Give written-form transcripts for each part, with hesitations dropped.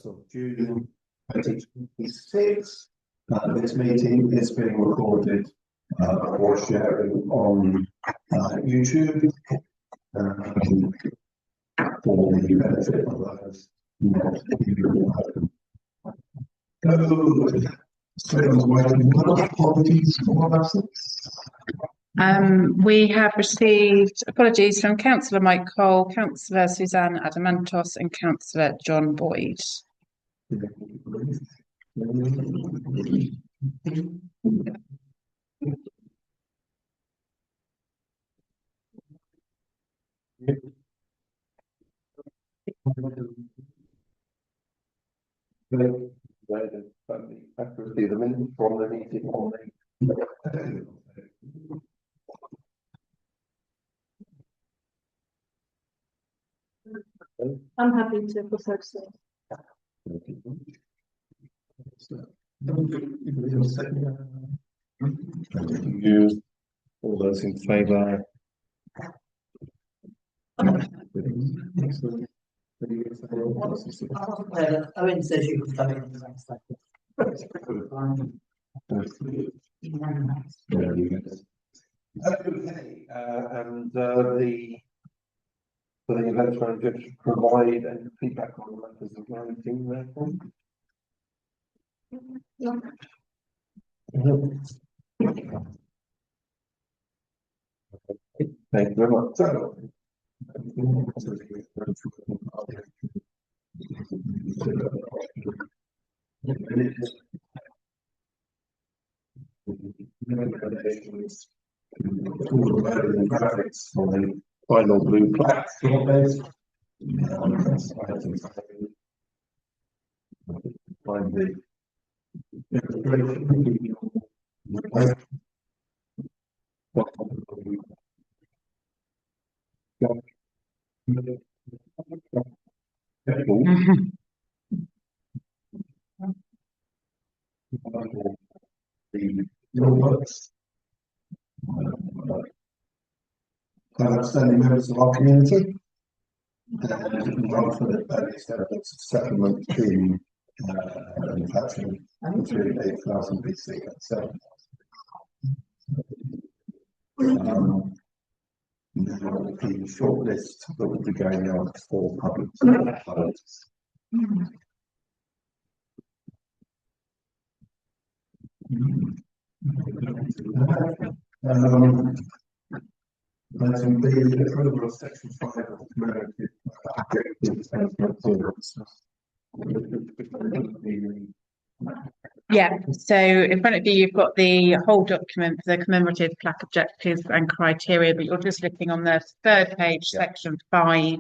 of June 2026. This meeting is being recorded for sharing on YouTube for the benefit of those not in apologies for absence. We have received apologies from Councillor Mike Cole, Councillor Suzanne Adamantos and Councillor John Boyd. I'm happy to propose it. All those in favour? Owen says you can come in the next second. Okay, and the event manager to provide any feedback on the matters of writing, therefore. Thank you very much. So, graphics for the final blue plaque. Outstanding members of our community, and one for the settlement in Thatcham between 8,000 BC and 7,000. Now the short list that will be going out for public votes. Item B, approval of section 5 of the commemorative objectives and materials. Yeah, so in front of you, you've got the whole document for the commemorative plaque objectives and criteria, but you're just looking on the third page, section 5.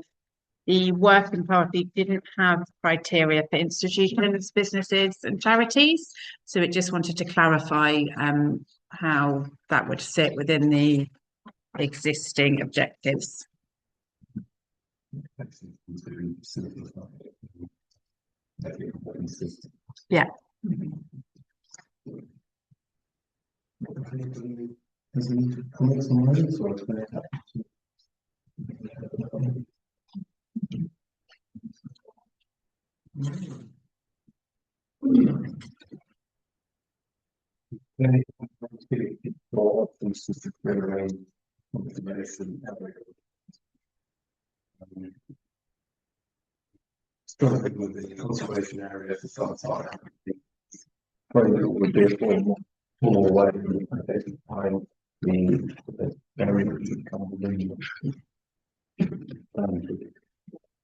The working party didn't have criteria for institutions, businesses and charities, so it just wanted to clarify how that would sit within the existing objectives. Yeah. Struggling with the conservation area for some time. Probably would be a formal way of identifying the area that should come within.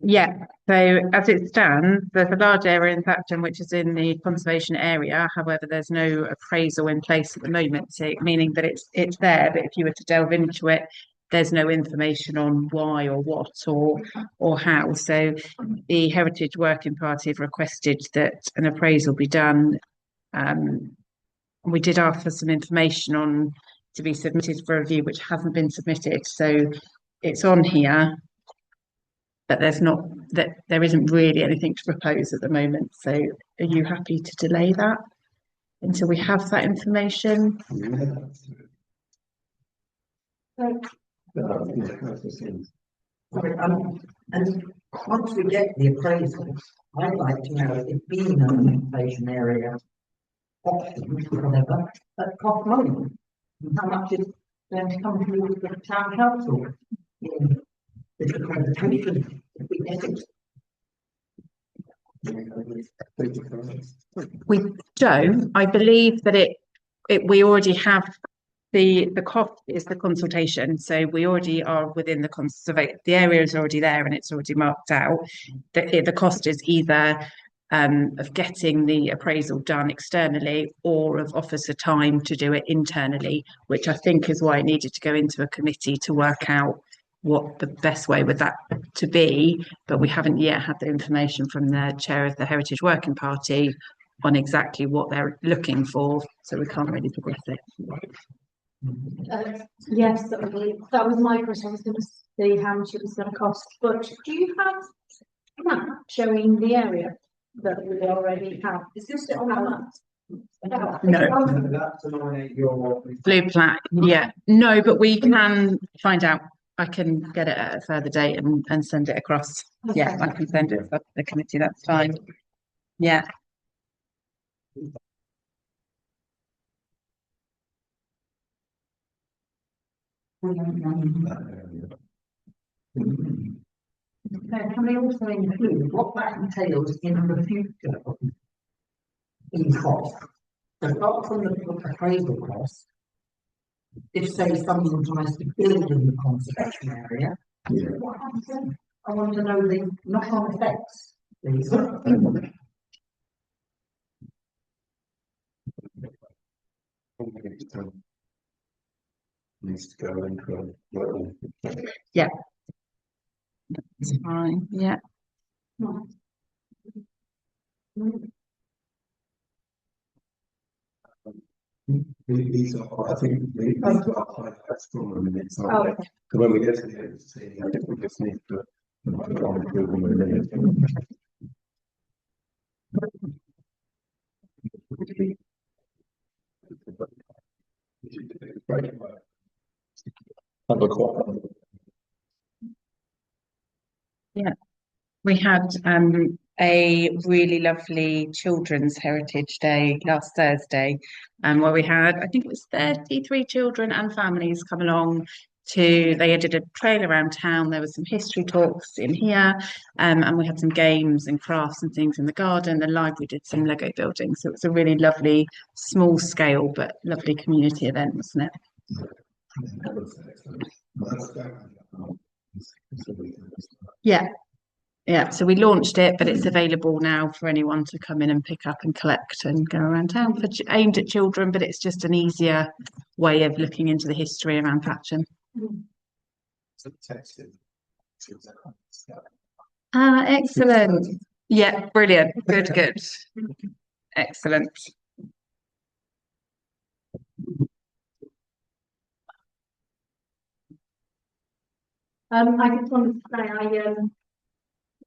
Yeah, so as it stands, there's a large area in Thatcham which is in the conservation area. However, there's no appraisal in place at the moment, so meaning that it's there, but if you were to delve into it, there's no information on why or what or how. So the Heritage Working Party have requested that an appraisal be done. We did ask for some information on to be submitted for review, which hasn't been submitted. So it's on here, but there isn't really anything to propose at the moment. So are you happy to delay that until we have that information? And once we get the appraisals, I'd like to know if being an occupation area options, whatever, that cost money. And how much is going to come through the town council in this accreditation if we get it? We don't. I believe that we already have the cost is the consultation. So we already are within the the area is already there and it's already marked out. The cost is either of getting the appraisal done externally or of officer time to do it internally, which I think is why it needed to go into a committee to work out what the best way with that to be, but we haven't yet had the information from the chair of the Heritage Working Party on exactly what they're looking for, so we can't really progress it. Yes, that was my question. I was going to see how much it was going to cost, but do you have a map showing the area that we already have? Is this on our map? No. That's to nominate your. Blue plaque, yeah. No, but we can find out. I can get it at a further date and send it across. Yeah, I can send it to the committee, that's fine. Yeah. Can we also include what that entails in the future in cost? Apart from the appraisal cost, if say someone tries to build in the conservation area, what happens then? I want to know the knock-on effects, please. Needs to go into a. Yeah. That's fine, yeah. These are, I think, these are quite strong minutes, aren't they? Okay. Because when we get to the end of the scene, I think we just need to put on approval in a minute. Yeah. We had a really lovely Children's Heritage Day last Thursday, where we had, I think it was 33 children and families come along they did a trail around town. There was some history talks in here, and we had some games and crafts and things in the garden. The library did some Lego building. So it was a really lovely, small scale, but lovely community event, wasn't it? Yeah. Yeah, so we launched it, but it's available now for anyone to come in and pick up and collect and go around town aimed at children, but it's just an easier way of looking into the history around Thatcham. Excellent. Yeah, brilliant. Good. Excellent. I just wanted to say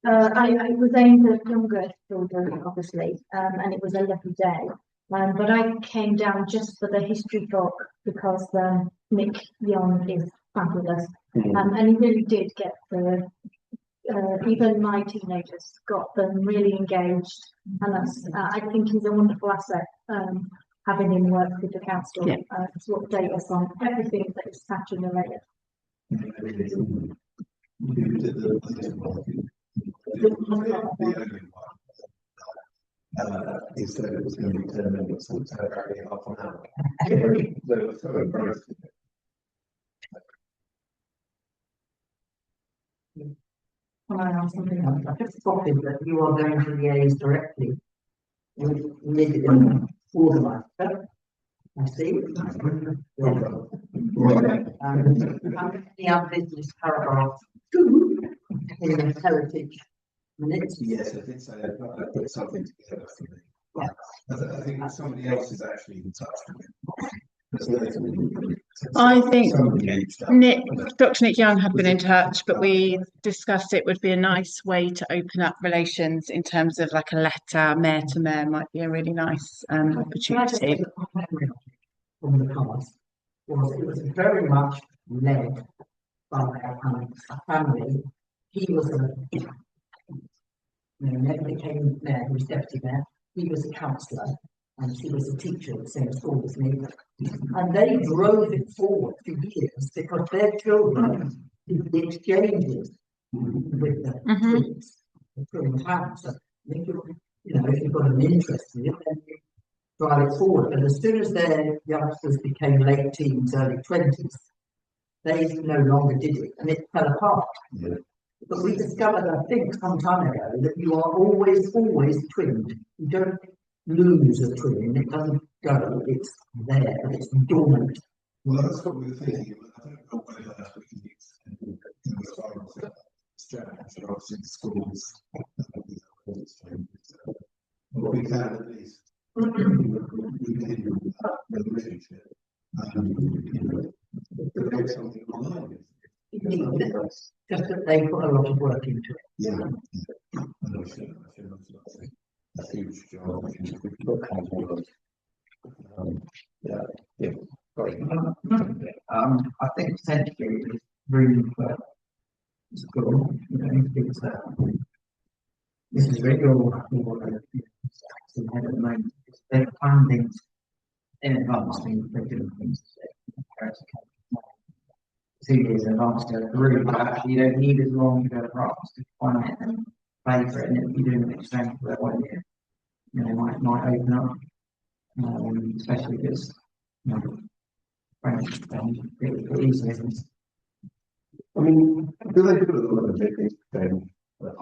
I was aimed at younger children, obviously, and it was a lovely day. But I came down just for the history talk because Nick Young is fabulous, and he really did get even my teenagers got them really engaged, and that's I think he's a wonderful asset. Having him work with the council to update us on everything that is Thatcham related. He said it was going to be 10 minutes, so it's only half an hour. So impressive. Can I ask something else? I just spotted that you are going to liaise directly with Lydia for the matter. I see. The other business paragraph 2 in the heritage minutes. Yes, I think so. I put something together for me. Yeah. I think somebody else is actually in touch with me. I think Dr. Nick Young had been in touch, but we discussed it would be a nice way to open up relations in terms of like a letter, mayor to mayor might be a really nice opportunity. From the past was it was very much led by a family. He was You know, Meg became mayor, who was deputy mayor, he was a councillor, and she was a teacher at the same school as me. And they drove it forward for years because their children did the exchanges with the twins, the twin towns. So if if you've got an interest in it, then you drive it forward. And as soon as their youngsters became late teens, early 20s, they no longer did it, and it fell apart. Yeah. But we discovered, I think, some time ago, that you are always twinned. You don't lose a twin, it doesn't go, it's there, it's dormant. Well, that's what we were thinking, but I don't know whether we can use strands or obviously the schools. But we can at least continue that relationship. Create something online. Just that they put a lot of work into it. Yeah. A huge job. Yeah. Yeah. Sorry. I think potentially there's room for school, because this is really all in head at the moment. They're planning things in advance, they're doing things 2 years in advance to go through, but actually you don't need as long to go across to find it and pay for it, and if you do an exchange for that 1 year, might open up, especially because French it easily isn't. I mean, do they do a lot of things then? Not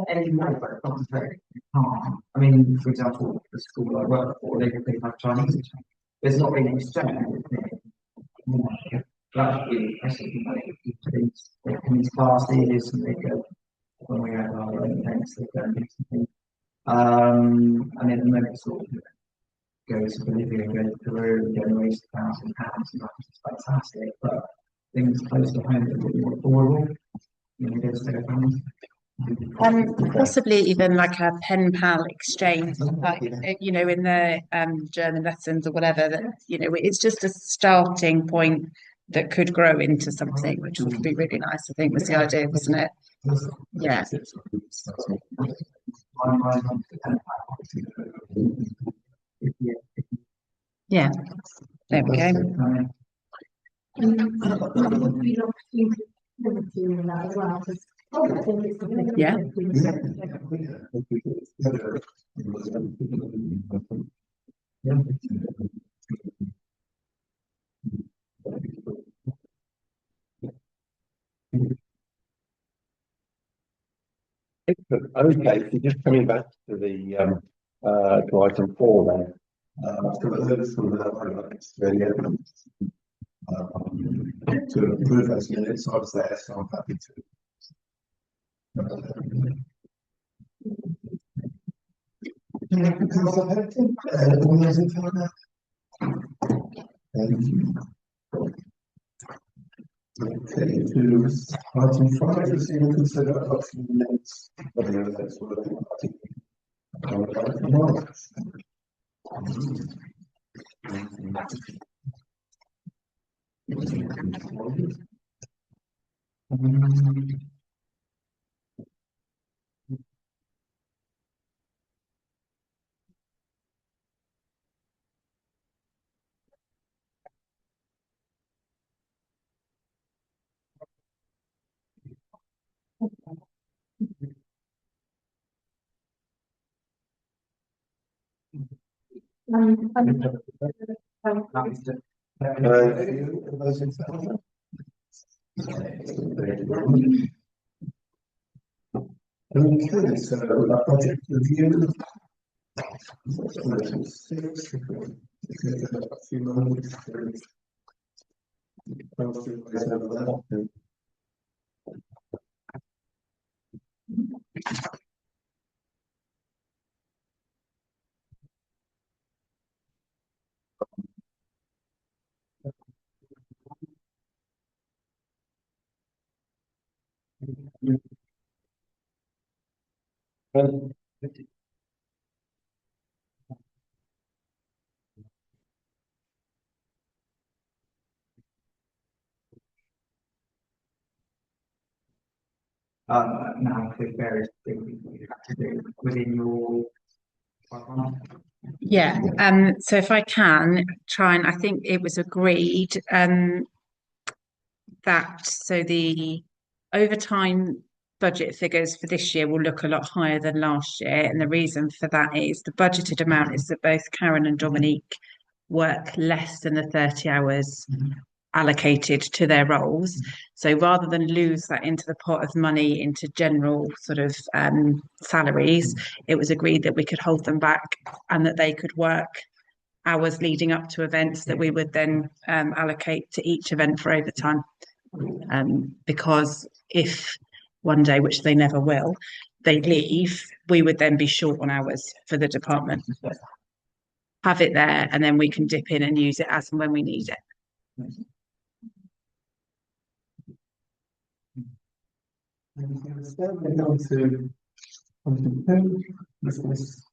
anymore, but it's not very hard. I mean, for example, the school I work for, they have Chinese exchange. There's not been an exchange. That's really impressive. They come into classes and they go, when we have our own events, they go and do something. And then the moment sort of goes to Bolivia, goes to Peru, generates £1,000, and that's fantastic. But things close to home that would be more affordable, go to their families. Possibly even like a pen pal exchange, like in the German lessons or whatever. That it's just a starting point that could grow into something, which would be really nice. I think was the idea, wasn't it? Yeah. Yeah. There we go. There would be an opportunity in that as well, because I think it's a Yeah. Okay, so just coming back to the to item 4 then. So the minutes from the evidence to approve those minutes, I was there, so I'm happy to. Okay, to item 5, receive and consider adoption of the minutes of the events for the those in favor? Okay, so our project review. A few moments. now with various things that you have to do within your 12 months. Yeah, so if I can try and I think it was agreed that so the overtime budget figures for this year will look a lot higher than last year. And the reason for that is the budgeted amount is that both Karen and Dominique work less than the 30 hours allocated to their roles. So rather than lose that into the pot of money into general sort of salaries, it was agreed that we could hold them back and that they could work hours leading up to events that we would then allocate to each event for overtime. Because if one day, which they never will, they leave, we would then be short on hours for the department. Have it there, and then we can dip in and use it as and when we need it. Moving on to business.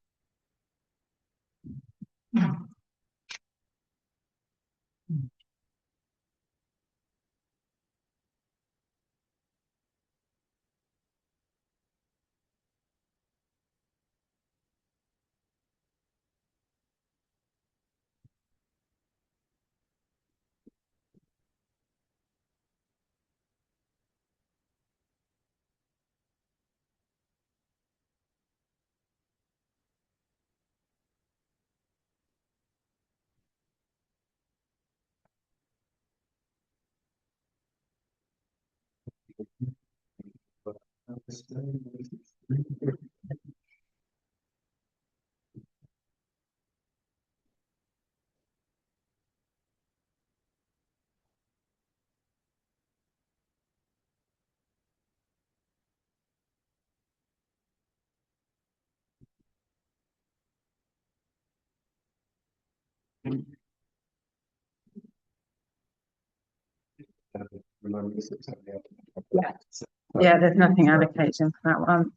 Yeah, there's nothing allocated for that one.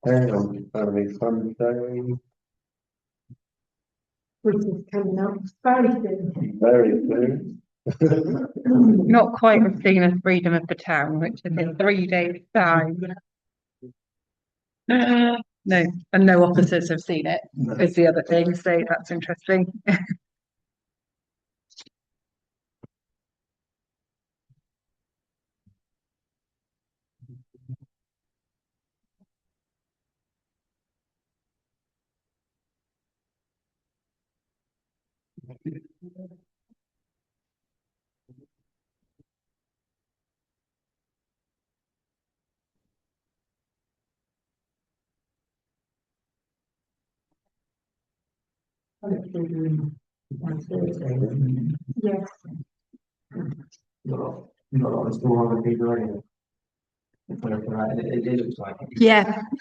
Hang on, family fun day. Which is coming up very soon. Very soon. Not quite as seen as Freedom of the Town, which is in 3 days' time. No, and no officers have seen it, is the other thing, so that's interesting. Yes. Not a lot of school holidays already. It looks like it.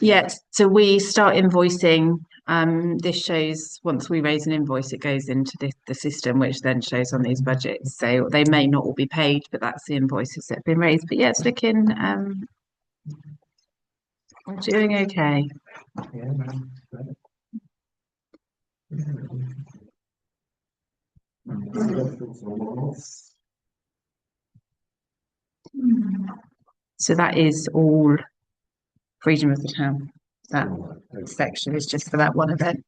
Yeah. So we start invoicing. This shows once we raise an invoice, it goes into the system, which then shows on these budgets. So they may not all be paid, but that's the invoices that have been raised. But yeah, it's looking we're doing okay. Yeah, no, great. So that is all Freedom of the Town. That section is just for that one event.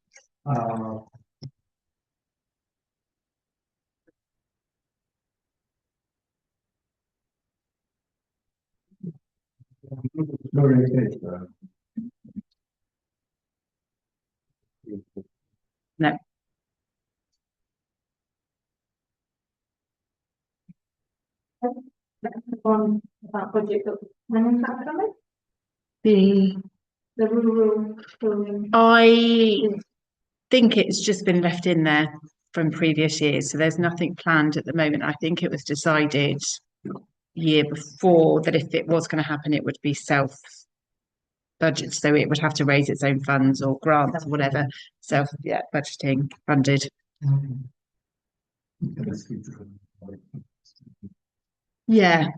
Very good, though. No. That's the one about budget, but when is that coming? The The rural building. I think it's just been left in there from previous years, so there's nothing planned at the moment. I think it was decided year before that if it was going to happen, it would be self budget, so it would have to raise its own funds or grants or whatever. Self, yeah, budgeting funded. Yeah.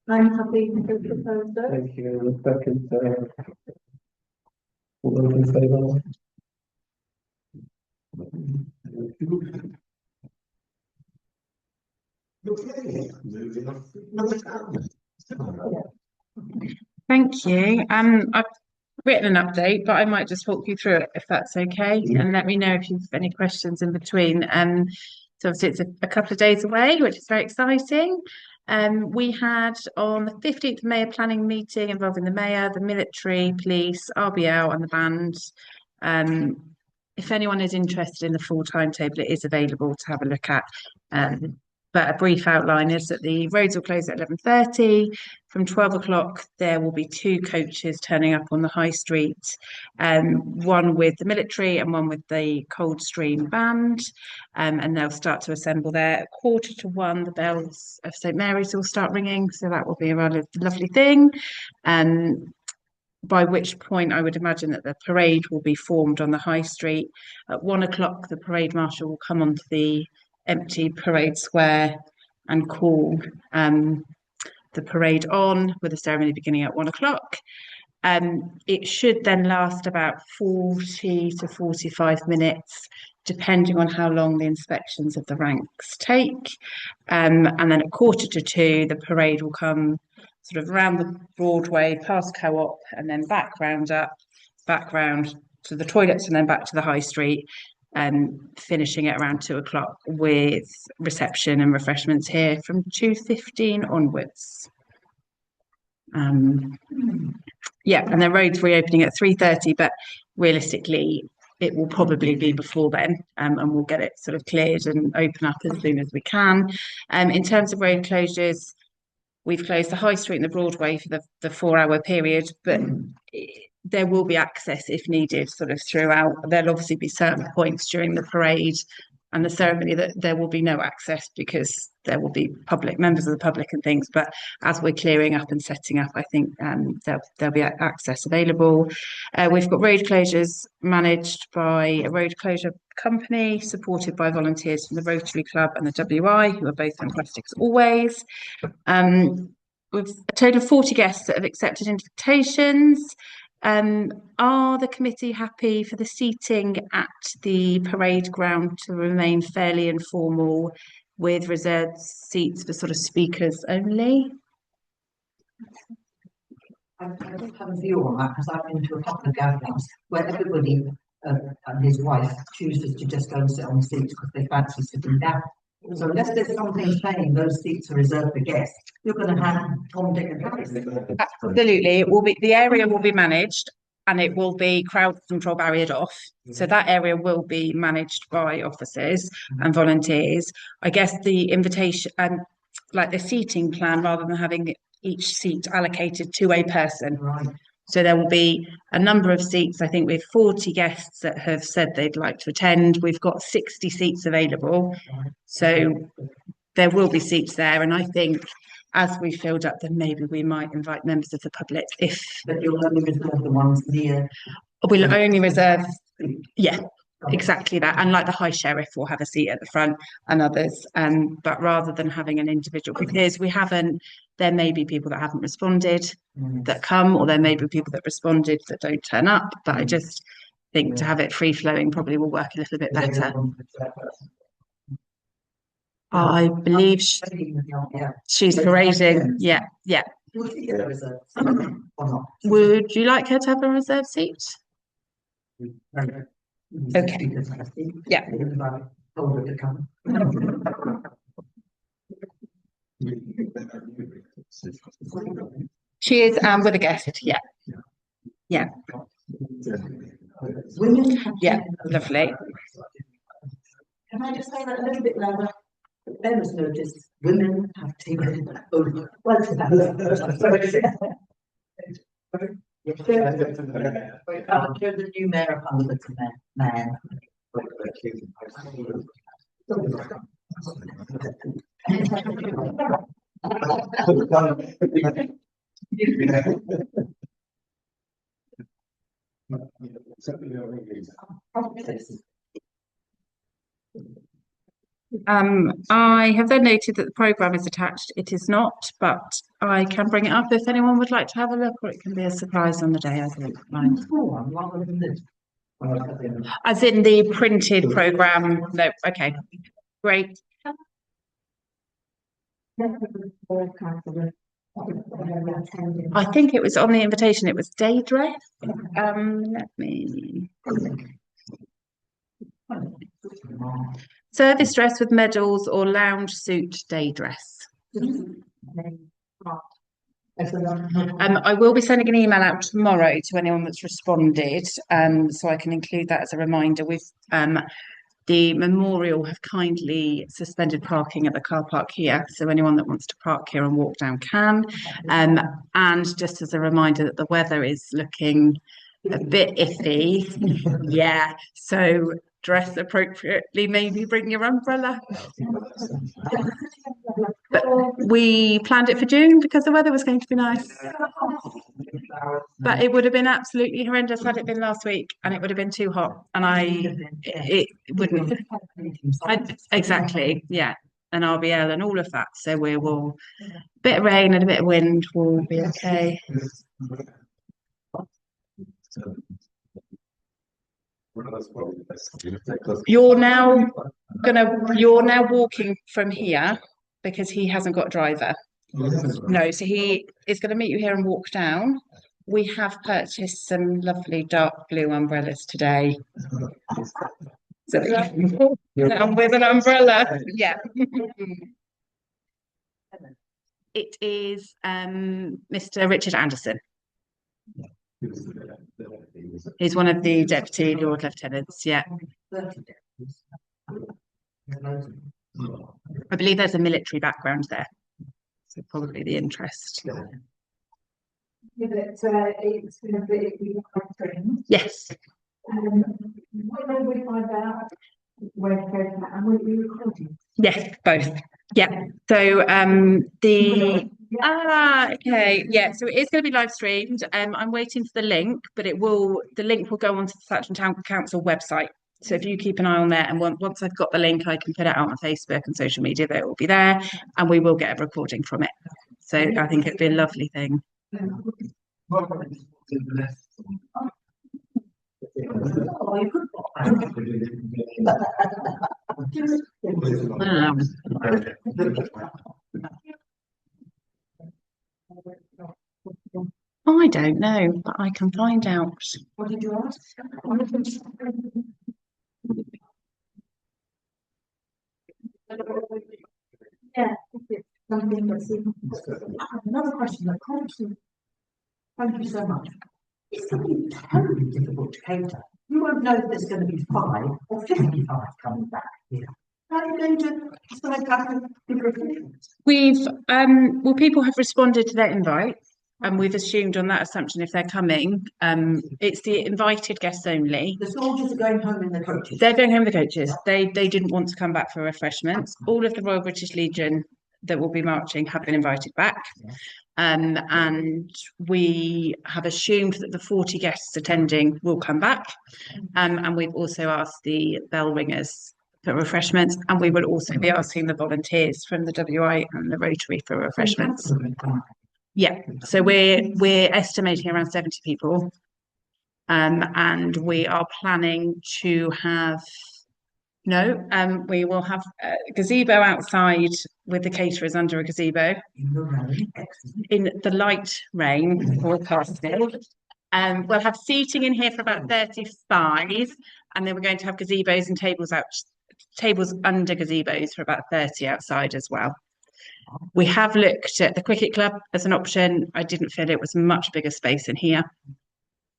I'm happy to propose that. Thank you. Second, all those in favour? Okay, moving on. Thank you. I've written an update, but I might just walk you through it if that's okay, and let me know if you've any questions in between. So obviously it's a couple of days away, which is very exciting. We had on the 15th of May a planning meeting involving the mayor, the military, police, RBL, and the band. If anyone is interested in the full timetable, it is available to have a look at. But a brief outline is that the roads will close at 11:30. From 12 o'clock, there will be 2 coaches turning up on the high street, one with the military and one with the Coldstream band. And they'll start to assemble there. 1:45, the bells of St Mary's will start ringing, so that will be a rather lovely thing. By which point I would imagine that the parade will be formed on the high street. At 1 o'clock, the parade marshal will come onto the empty parade square and call the parade on, with the ceremony beginning at 1 o'clock. It should then last about 40 to 45 minutes, depending on how long the inspections of the ranks take. And then at 1:45, the parade will come sort of around the Broadway, past Co-op, and then back round to the toilets, and then back to the high street, finishing at around 2 o'clock with reception and refreshments here from 2:15 onwards. Yeah, and the roads reopening at 3:30, but realistically it will probably be before then, and we'll get it sort of cleared and open up as soon as we can. In terms of road closures, we've closed the high street and the Broadway for the 4-hour period, but there will be access if needed sort of throughout. There'll obviously be certain points during the parade and the ceremony that there will be no access, because there will be members of the public and things. But as we're clearing up and setting up, I think there'll be access available. We've got road closures managed by a road closure company, supported by volunteers from the Rotary Club and the WI, who are both fantastic as always. With a total of 40 guests that have accepted invitations. Are the committee happy for the seating at the parade ground to remain fairly informal, with reserved seats for sort of speakers only? I don't have a view on that, because I've been to a couple of gatherings where everybody and his wife chooses to just go and sit on the seats because they fancy sitting down. So unless there's something saying those seats are reserved for guests, you're going to have Tom, Dick and Harry. Absolutely, it will be, the area will be managed, and it will be crowd control barriered off. So that area will be managed by officers and volunteers. I guess the invitation and like the seating plan, rather than having each seat allocated to a person. Right. So there will be a number of seats. I think we have 40 guests that have said they'd like to attend. We've got 60 seats available. So there will be seats there. And I think as we filled up, then maybe we might invite members of the public if... But you'll only reserve the ones near. We'll only reserve, yeah, exactly that. And like the High Sheriff will have a seat at the front and others. But rather than having an individual, because there may be people that haven't responded that come, or there may be people that responded that don't turn up. But I just think to have it free flowing probably will work a little bit better. I believe she's parading. Yeah. Would you like her to have a reserved seat? Okay. Yeah. She is with a guest. Yeah. Yeah, lovely. Can I just say that a little bit louder? Ben has noticed women have taken over. Well, the new mayor of London, man. I have then noted that the programme is attached. It is not, but I can bring it up if anyone would like to have a look, or it can be a surprise on the day. I don't mind. Small one rather than this. As in the printed programme. No, okay, great. I think it was on the invitation. It was day dress. Let me. Service dress with medals or lounge suit day dress. I will be sending an email out tomorrow to anyone that's responded, so I can include that as a reminder. The memorial have kindly suspended parking at the car park here, so anyone that wants to park here and walk down can. And just as a reminder that the weather is looking a bit iffy. Yeah, so dress appropriately, maybe bring your umbrella. But we planned it for June because the weather was going to be nice. But it would have been absolutely horrendous had it been last week, and it would have been too hot, and it wouldn't. Exactly, yeah, and RBL and all of that. So we will, a bit of rain and a bit of wind will be okay. You're now walking from here because he hasn't got a driver. No, so he is going to meet you here and walk down. We have purchased some lovely dark blue umbrellas today. So that you can walk down with an umbrella. Yeah. It is Mr. Richard Anderson. He's one of the deputy Lord Lieutenants, yeah. I believe there's a military background there. So probably the interest. Yeah, but it's going to be friends. Yes. When will we find out where to go to that? And will it be recorded? Yes, both. Yeah. So okay. Yeah, so it is going to be live streamed. I'm waiting for the link, but the link will go onto the Thatcham Town Council website. So if you keep an eye on there, and once I've got the link, I can put it out on Facebook and social media, that it will be there, and we will get a recording from it. So I think it'd be a lovely thing. I don't know, but I can find out. What did you ask? Yeah, it's something that's even. Another question that comes to. Thank you so much. It's going to be terribly difficult to cater. You won't know if there's going to be 5 or 55 coming back here. How are you going to decide how to be refreshment? People have responded to their invite, and we've assumed on that assumption if they're coming, it's the invited guests only. The soldiers are going home in the coaches. They're going home in the coaches. They didn't want to come back for refreshments. All of the Royal British Legion that will be marching have been invited back. And we have assumed that the 40 guests attending will come back. And we've also asked the bell ringers for refreshments, and we will also be asking the volunteers from the WI and the Rotary for refreshments. Yeah, so we're estimating around 70 people, and we are planning to have we will have a gazebo outside with the caterers under a gazebo in the light rain forecasted. We'll have seating in here for about 35, and then we're going to have gazebos and tables under gazebos for about 30 outside as well. We have looked at the cricket club as an option. I didn't feel it was much bigger space in here.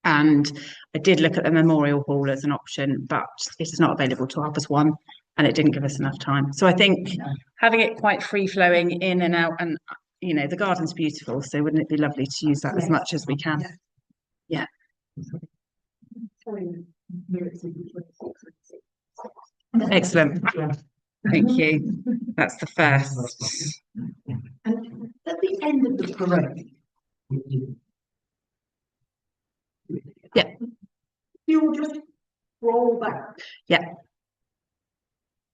And I did look at the memorial hall as an option, but it's not available to us as one, and it didn't give us enough time. So I think having it quite free flowing in and out, and the garden's beautiful, so wouldn't it be lovely to use that as much as we can? Yeah. Excellent. Thank you. That's the first. And at the end of the parade, yeah, you'll just roll back. Yeah.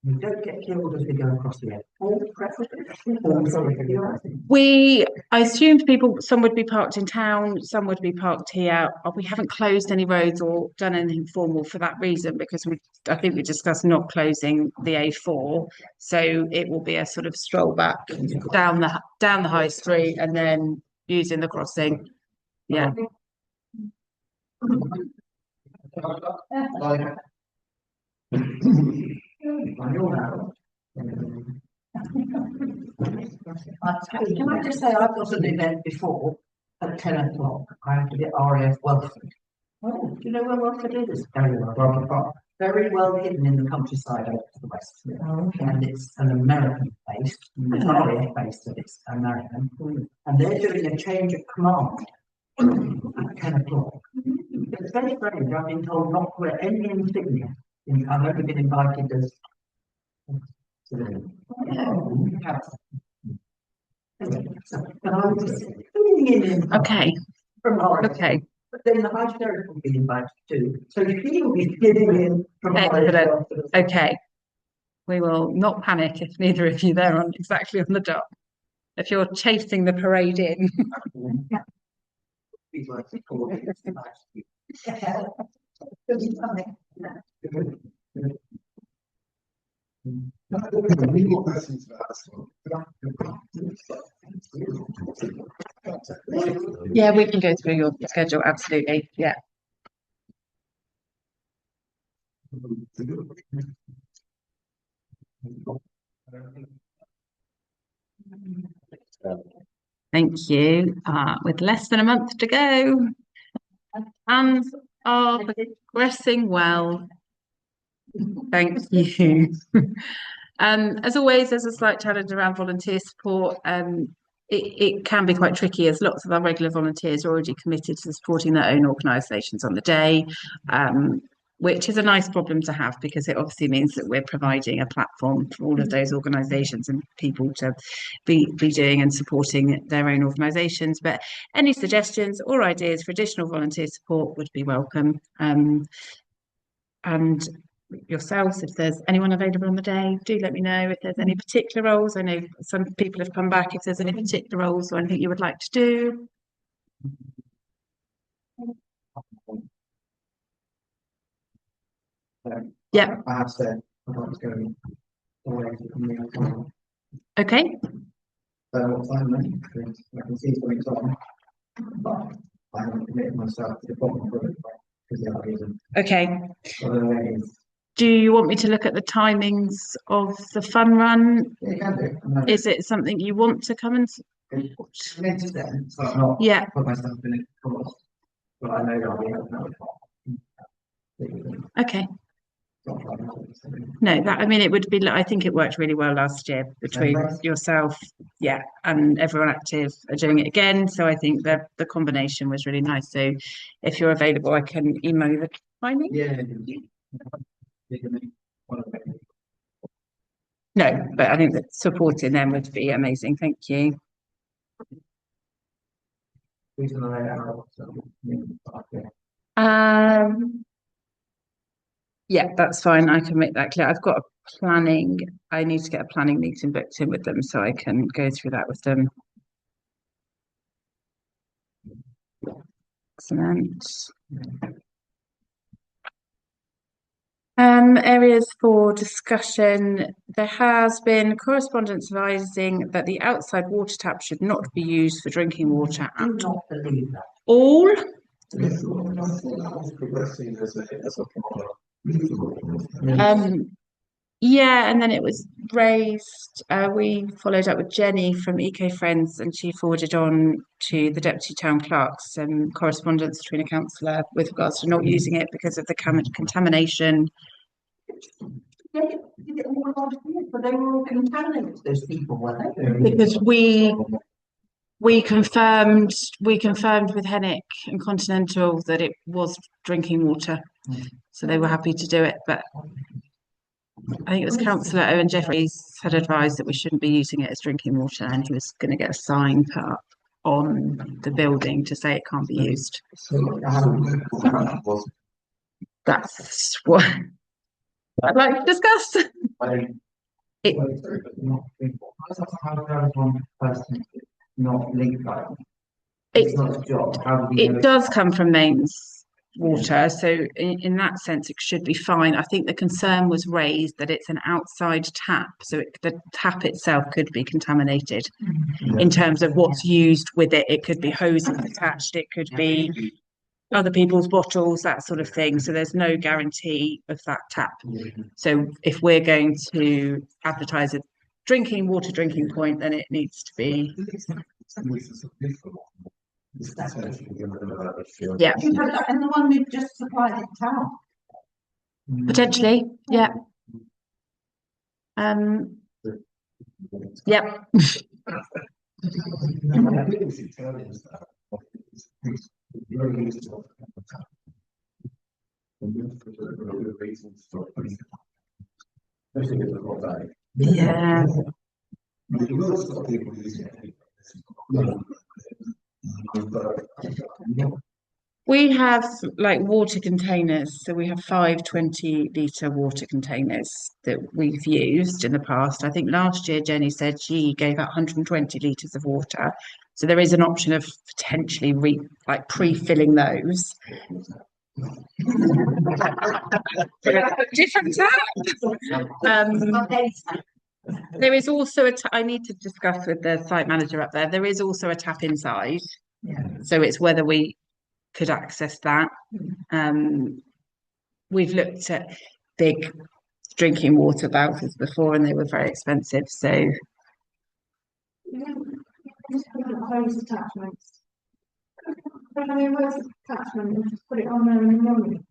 we don't get killed as we go across the airport, preferably, or sorry, I assumed some would be parked in town, some would be parked here. We haven't closed any roads or done anything formal for that reason because I think we discussed not closing the A4. So it will be a sort of stroll back down the high street and then using the crossing. Yeah. Can I just say, I've got an event before at 10 o'clock. I have to get RAF Welford. Oh, do you know where Welford is? Very well hidden in the countryside over to the west. And it's an American base, it's not RAF base, but it's American. And they're doing a change of command at 10 o'clock. It's very strange. I've been told not to wear any insignia. I've only been invited as Okay. Okay. But then the High Sheriff will be invited too. So she will be getting in from Excellent. Okay. We will not panic if neither of you there on exactly on the dot. If you're chasing the parade in. Any more questions about this one? Yeah, we can go through your schedule, absolutely. Yeah. Thank you. With less than a month to go, and are progressing well. Thank you. As always, there's a slight challenge around volunteer support. It can be quite tricky as lots of our regular volunteers are already committed to supporting their own organisations on the day, which is a nice problem to have because it obviously means that we're providing a platform for all of those organisations and people to be doing and supporting their own organisations. But any suggestions or ideas for additional volunteer support would be welcome. And yourselves, if there's anyone available on the day, do let me know if there's any particular roles. I know some people have come back if there's any particular roles or anything you would like to do. Yeah. I have said I'd like to go away from the outside. Okay. What time then? I can see something's on, but I haven't committed myself to the bottom of it because the other reason. Okay. Other Do you want me to look at the timings of the fun run? yeah, you can do. Is it something you want to come and It's then, so I'm not yeah. put myself in it, but I know that I'll be able to. Okay. No, that I mean it would be. I think it worked really well last year between yourself, yeah, and everyone active are doing it again. So I think that the combination was really nice. So if you're available, I can email you the timing. Yeah. No, but I think that supporting them would be amazing. Thank you. Yeah, that's fine. I can make that clear. I've got a planning. I need to get a planning meeting booked in with them so I can go through that with them. Excellent. Areas for discussion. There has been correspondence advising that the outside water tap should not be used for drinking water I do at not believe that. all. Yeah, and then it was raised. We followed up with Jenny from Eco Friends, and she forwarded on to the deputy town clerk some correspondence between a councillor with regards to not using it because of the contamination. But they were all contaminated, those people, weren't they? Because we confirmed with Hennick and Continental that it was drinking water, so they were happy to do it. But I think it was Councillor Owen Jeffreys had advised that we shouldn't be using it as drinking water, and he was going to get a sign put up on the building to say it can't be used. That's what I'd like to discuss. It- Well, it's very good, not linked. How does one person not link that? It's not his job. How do we know It does come from mains water, so in that sense it should be fine. I think the concern was raised that it's an outside tap, so the tap itself could be contaminated in terms of what's used with it. It could be hoses attached, it could be other people's bottles, that sort of thing. So there's no guarantee of that tap. So if we're going to advertise a drinking point, then it needs to be yeah, And the one we've just supplied in town. potentially, yeah. Yep. Yeah. We have like water containers, so we have 5 20-litre water containers that we've used in the past. I think last year Jenny said she gave out 120 litres of water, so there is an option of potentially pre-filling those. Different tap. There is also I need to discuss with the site manager up there. There is also a tap inside, so it's whether we could access that. We've looked at big drinking water vouchers before and they were very expensive, so Just put it hose attachments. But I mean, where's the attachment? And just put it on there in the morning.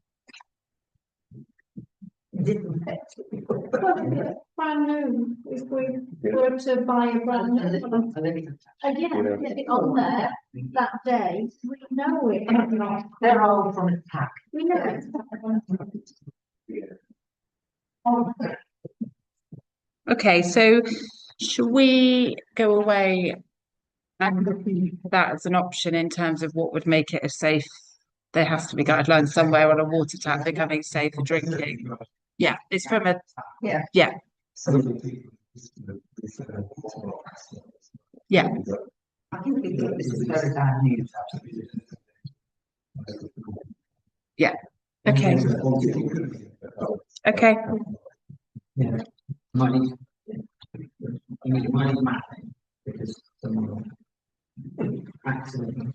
Brand new, if we were to buy a brand new one. Again, get it on there that day, we know it. They're all from the pack. We know it. okay, so should we go away and look at that as an option in terms of what would make it a safe? There has to be guidelines somewhere on a water tap becoming safe for drinking. Yeah, it's from a yeah. Yeah. I think this is very bad news. Yeah. Okay. Okay. Yeah. Money. Money mapping because someone accidentally.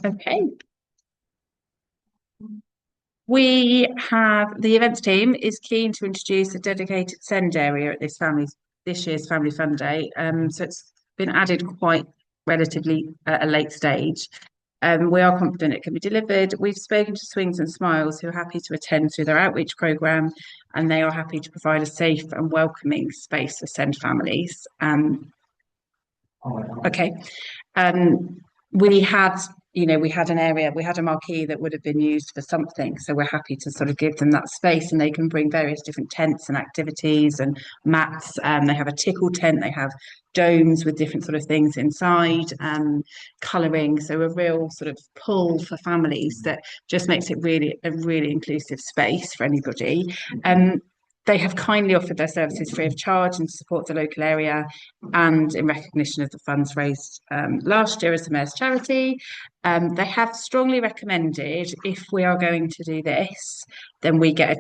Okay. We have the events team is keen to introduce a dedicated send area at this year's Family Fun Day. So it's been added quite relatively at a late stage. We are confident it can be delivered. We've spoken to Swings and Smiles, who are happy to attend through their outreach programme, and they are happy to provide a safe and welcoming space for send families. Okay. We had an area, we had a marquee that would have been used for something. So we're happy to sort of give them that space and they can bring various different tents and activities and mats. They have a tickle tent, they have domes with different sort of things inside, colouring. So a real sort of pull for families that just makes it a really inclusive space for anybody. They have kindly offered their services free of charge and to support the local area and in recognition of the funds raised last year as the Mayor's charity. They have strongly recommended if we are going to do this, then we get a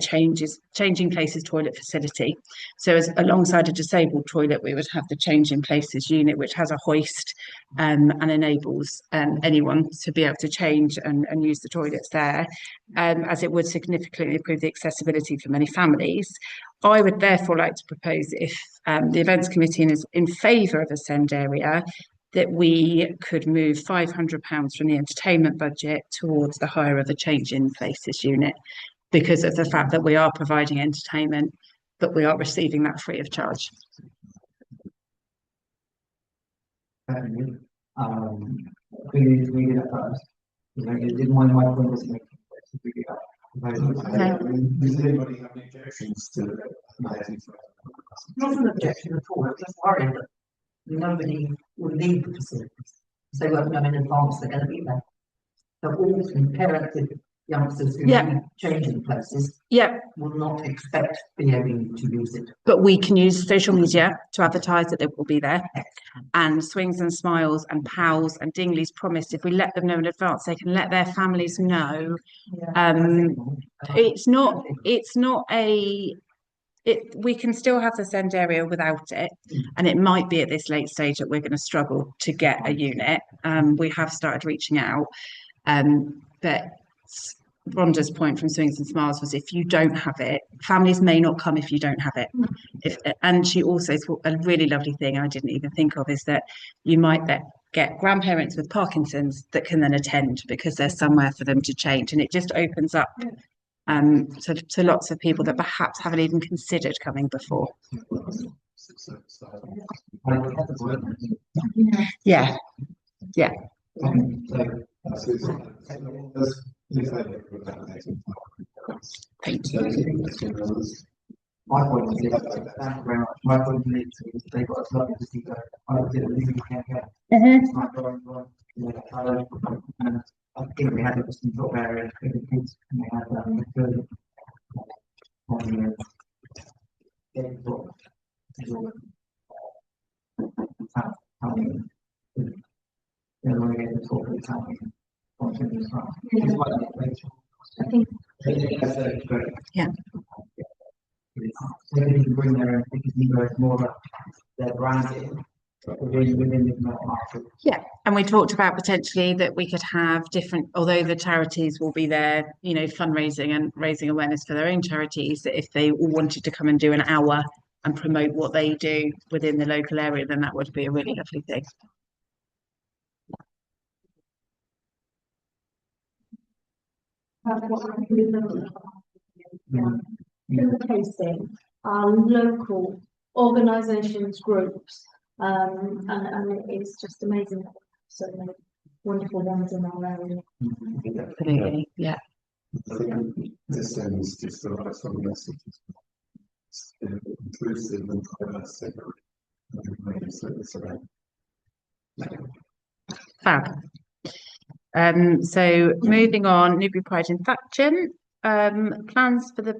changing places toilet facility. So as alongside a disabled toilet, we would have the changing places unit, which has a hoist and enables anyone to be able to change and use the toilets there, as it would significantly improve the accessibility for many families. I would therefore like to propose, if the events committee is in favour of a send area, that we could move £500 from the entertainment budget towards the hire of a change in places unit, because of the fact that we are providing entertainment, but we are receiving that free of charge. We did that first. Didn't mind my point was making. Does anybody have any objections to it? Not an objection at all. I'm just worried that nobody will leave the facilities. They won't know in advance they're going to be there. that all parents, youngsters who Yeah. need changing places Yeah, will not expect to be able to use it. but we can use social media to advertise that it will be there. And Swings and Smiles and Pals and Dingley's promised if we let them know in advance, they can let their families know. It's not we can still have the send area without it, and it might be at this late stage that we're going to struggle to get a unit. We have started reaching out, but Rhonda's point from Swings and Smiles was if you don't have it, families may not come if you don't have it. And she also thought a really lovely thing I didn't even think of is that you might get grandparents with Parkinson's that can then attend because there's somewhere for them to change, and it just opens up to lots of people that perhaps haven't even considered coming before. Yeah. Thank you. My point is, thank you very much. My point is, they've got a lovely to see that I did a really can't get. I think we had it in top area for the kids, and they had good I think Yeah. So they can bring their own because it's more of their branding, but within the market. Yeah, and we talked about potentially that we could have different, although the charities will be there, fundraising and raising awareness for their own charities, that if they all wanted to come and do an hour and promote what they do within the local area, then that would be a really lovely thing. Showcasing our local organisations, groups, and it is just amazing. So many wonderful ones in our area. Absolutely, yeah. I think this is just the right sort of message. It's inclusive and diverse. Fab. So moving on, Newbury Pride in Thatcham. Plans for the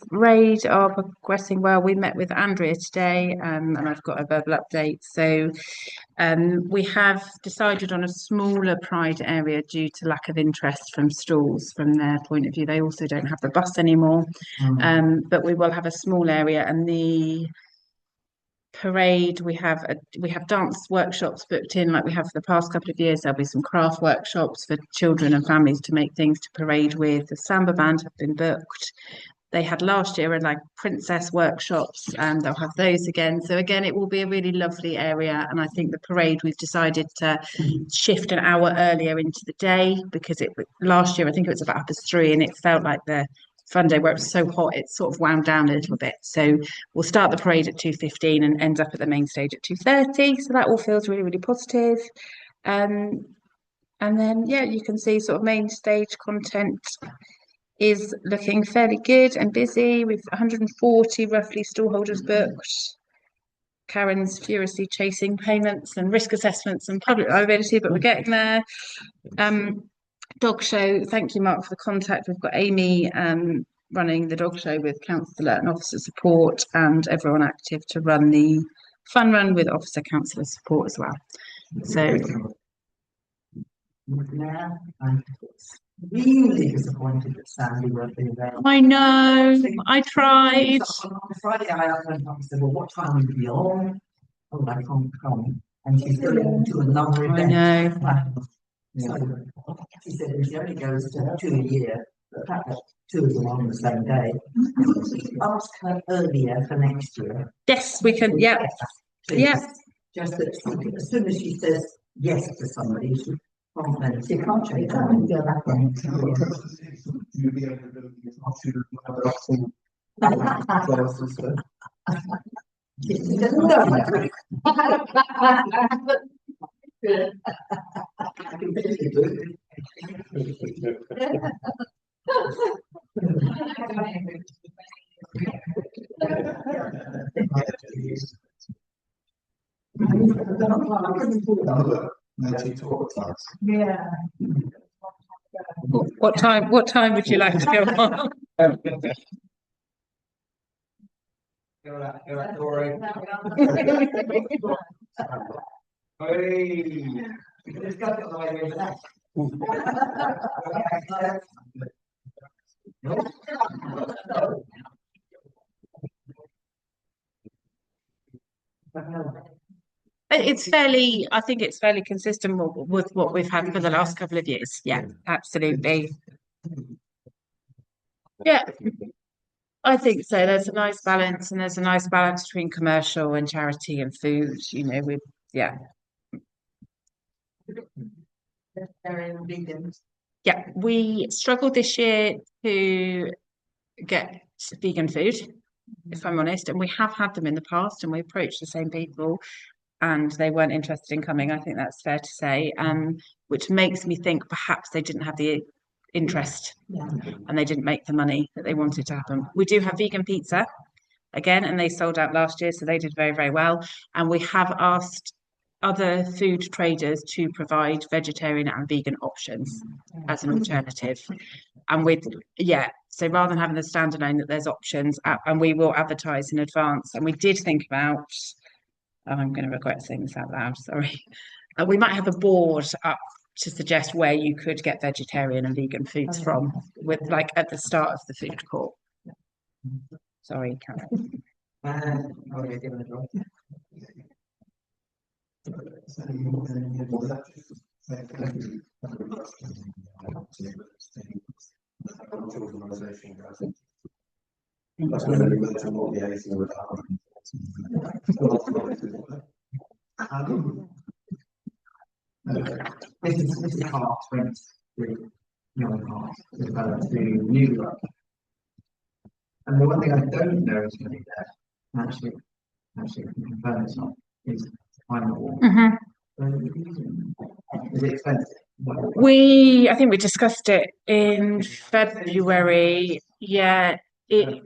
parade are progressing well. We met with Andrea today, and I've got a verbal update. So we have decided on a smaller Pride area due to lack of interest from stalls from their point of view. They also don't have the bus anymore, but we will have a small area, and the parade we have dance workshops booked in like we have for the past couple of years. There'll be some craft workshops for children and families to make things to parade with. The samba band have been booked. They had last year like princess workshops, and they'll have those again. So again, it will be a really lovely area, and I think the parade we've decided to shift an hour earlier into the day because last year I think it was about 3:30 and it felt like the fun day where it was so hot it sort of wound down a little bit. So we'll start the parade at 2:15 and end up at the main stage at 2:30. So that all feels really, really positive. And then you can see sort of main stage content is looking fairly good and busy with 140 roughly stallholders booked. Karen's furiously chasing payments and risk assessments and public liability, but we're getting there. Dog show, thank you, Mark, for the contact. We've got Amy running the dog show with counsellor and officer support, and everyone active to run the fun run with officer counsellor support as well. So Yeah, I'm really disappointed that Sandy won't be there. I know, I tried. On Friday, I asked her and said, "Well, what time will you be on?" Oh, I can't come. And she's going to another event. I know. So she said she only goes to 2 a year, but the fact that 2 of them on the same day. Ask her earlier for next year. Yes, we can. Yeah. Please. Yeah. Just that as soon as she says yes to somebody, she can't change that and go back on. Yeah. What time? What time would you like to go on? Go out, Dory. Hey, we can discuss it on the way over there. It's fairly, I think it's fairly consistent with what we've had for the last couple of years. Yeah, absolutely. Yeah, I think so. There's a nice balance, and there's a nice balance between commercial and charity and food. You know, with yeah, yeah. We struggled this year to get vegan food, if I'm honest, and we have had them in the past, and we approached the same people, and they weren't interested in coming. I think that's fair to say, which makes me think perhaps they didn't have the interest and they didn't make the money that they wanted to happen. We do have vegan pizza again, and they sold out last year, so they did very, very well. And we have asked other food traders to provide vegetarian and vegan options as an alternative. And with, yeah, so rather than having the standalone, that there's options, and we will advertise in advance. And we did think about, oh, I'm going to regret saying this out loud, sorry. We might have a board up to suggest where you could get vegetarian and vegan foods from, with like at the start of the food court. Sorry, Karen. This is Hearts went through young Hearts, developed to Newbury. And the one thing I don't know is going to be there, actually I can confirm it's not, is final wall. Is it expensive? I think we discussed it in February. Yeah, it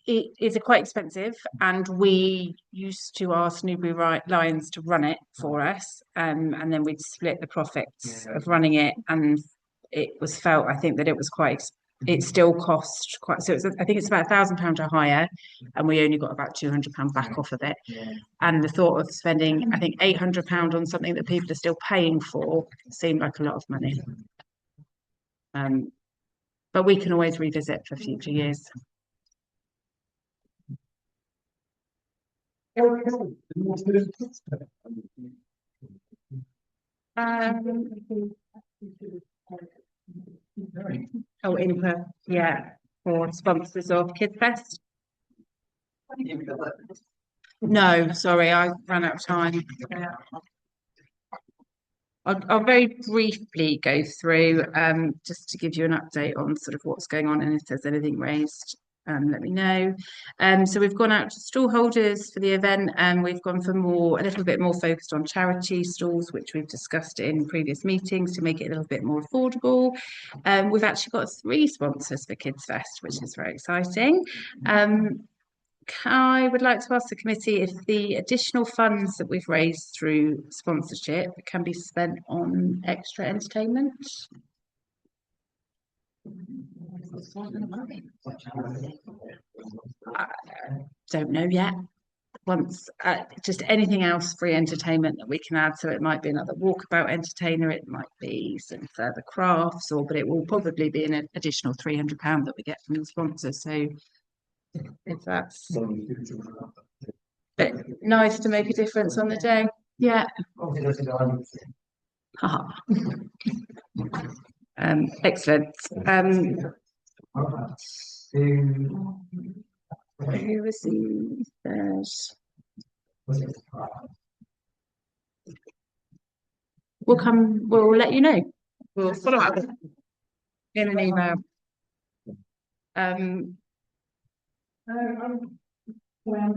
is quite expensive, and we used to ask Newbury Lions to run it for us, and then we'd split the profits of running it, and it was felt, I think, that it was quite. It still cost quite. So I think it's about £1,000 a hire, and we only got about £200 back off of it. And the thought of spending, I think, £800 on something that people are still paying for seemed like a lot of money. But we can always revisit for future years. Input, yeah, for sponsors of Kids Fest. No, sorry, I ran out of time. I'll very briefly go through just to give you an update on sort of what's going on, and if there's anything raised, let me know. So we've gone out to stall holders for the event, and we've gone for a little bit more focused on charity stalls, which we've discussed in previous meetings to make it a little bit more affordable. We've actually got 3 sponsors for Kids Fest, which is very exciting. I would like to ask the committee if the additional funds that we've raised through sponsorship can be spent on extra entertainment. I don't know yet. Just anything else, free entertainment that we can add. So it might be another walkabout entertainer, it might be some further crafts, but it will probably be an additional £300 that we get from the sponsor. So if that's nice to make a difference on the day. Yeah. Excellent. Who was the third? We'll let you know. We'll follow up in an email. I'm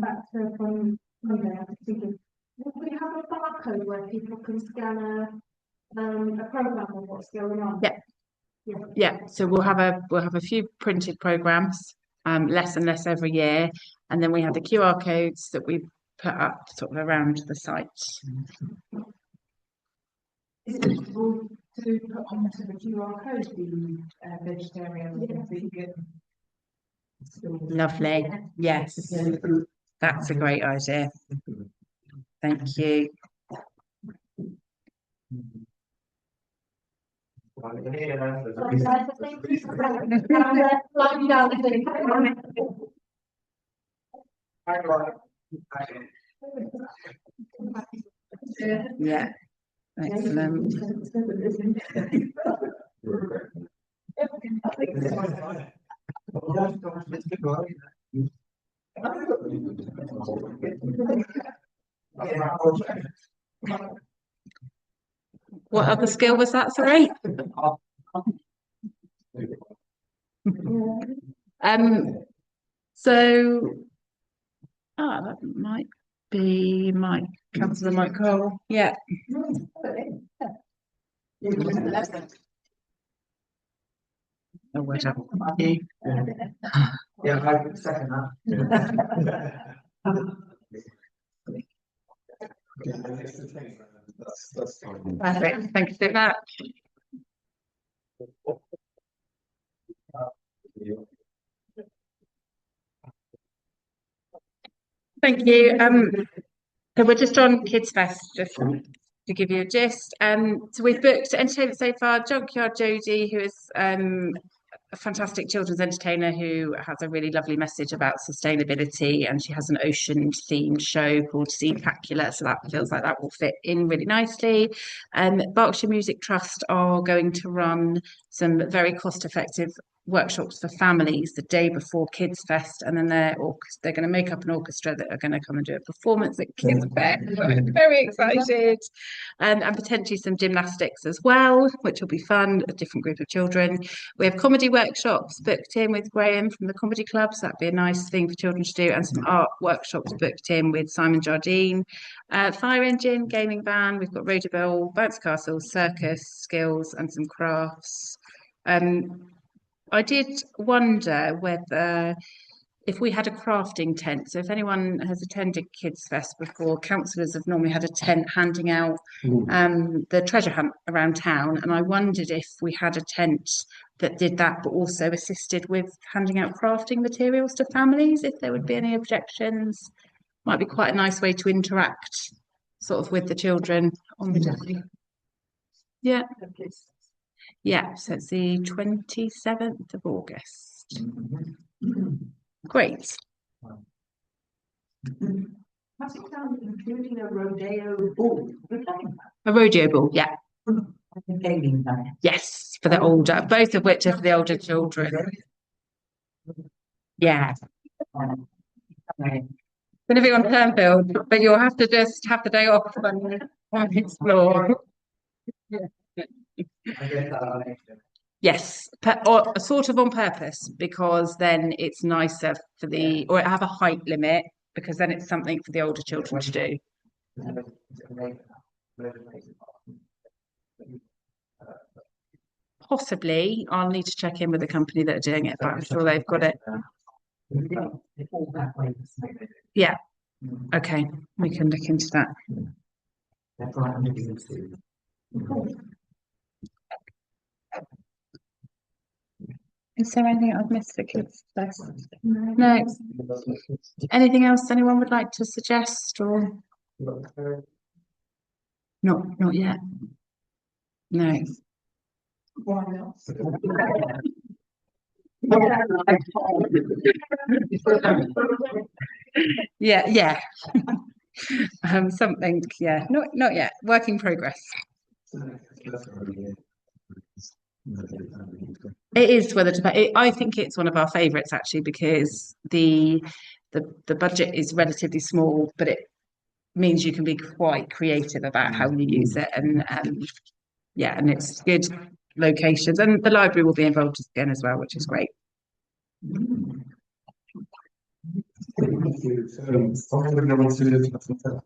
back to from Monday. I was thinking, would we have a barcode where people can scan a program of what's going on? Yeah. So we'll have a few printed programs, less and less every year, and then we have the QR codes that we put up sort of around the site. Is it possible to put onto the QR code the vegetarian and vegan. Lovely. Yes, that's a great idea. Thank you. Yeah, excellent. What other skill was that, sorry? So, that might be Mike, Councillor Mike Cole. Yeah. Oh, well done. Thank you. Yeah, I second that. That's fine. Perfect. Thank you so much. Thank you. So we're just on Kids Fest, just to give you a gist. So we've booked entertainment so far. Junkyard Jodie, who is a fantastic children's entertainer who has a really lovely message about sustainability, and she has an ocean themed show called Seacacula, so that feels like that will fit in really nicely. Berkshire Music Trust are going to run some very cost effective workshops for families the day before Kids Fest, and then they're going to make up an orchestra that are going to come and do a performance at Kids Fest. So I'm very excited. And potentially some gymnastics as well, which will be fun, a different group of children. We have comedy workshops booked in with Graham from the Comedy Club, so that'd be a nice thing for children to do, and some art workshops booked in with Simon Jardine. Fire engine, gaming van, we've got rodeo bowl, bounce castle, circus, skills, and some crafts. I did wonder whether if we had a crafting tent, so if anyone has attended Kids Fest before, councillors have normally had a tent handing out the treasure hunt around town, and I wondered if we had a tent that did that but also assisted with handing out crafting materials to families, if there would be any objections. Might be quite a nice way to interact sort of with the children on the day. Yeah. Yeah, so it's the 27th of August. Great. Has it done including a rodeo ball? A rodeo ball, yeah. Gaming van. Yes, for the older, both of which are for the older children. Yeah. Going to be on Turnfield, but you'll have to just have the day off and explore. Yes, or sort of on purpose, because then it's nicer for or it have a height limit, because then it's something for the older children to do. Possibly, I'll need to check in with the company that are doing it, but I'm sure they've got it. Yeah. Okay, we can look into that. Is there anything I've missed at Kids Fest? No. Anything else anyone would like to suggest, or not yet? No. Why not? Yeah. Something, yeah, not yet. Work in progress. It is whether to. I think it's one of our favourites actually, because the budget is relatively small, but it means you can be quite creative about how you use it, and yeah, and it's good locations, and the library will be involved again as well, which is great. Thank you. So, I'm going to go on to